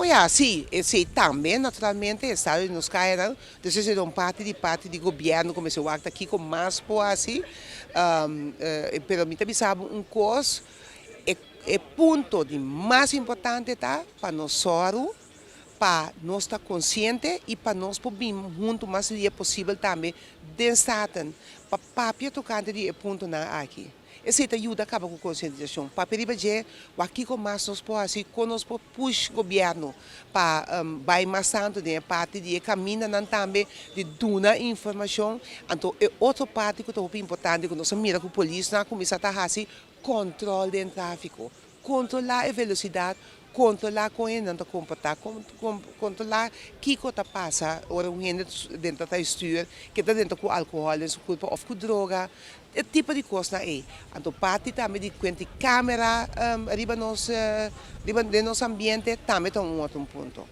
Olha, sim, sim, também, naturalmente, o Estado nos cai, não? Então, é uma parte de governo, começou a aqui com mais por assim, pero mim também sabe um coisa, é ponto de mais importante, tá? Para nós soro, para nós estar consciente e para nós poder junto o mais dia possível também, dentro para papel tocante de ponto na aqui. Esse ajuda acaba com conscientização. Para pedir para aqui com mais nós por assim, conosco push governo para vai mais tanto de parte de caminho não também de duna informação. Então é outra parte que é importante que nós mira com a polícia começar a fazer controle do tráfego, controlar a velocidade, controlar como ele não está comportar, controlar o que está passando, ou um gente dentro da estudo, que está dentro com álcool, ou com droga, esse tipo de coisa aí. Então, parte também de quanto câmera arriba de nosso ambiente, também é um outro ponto.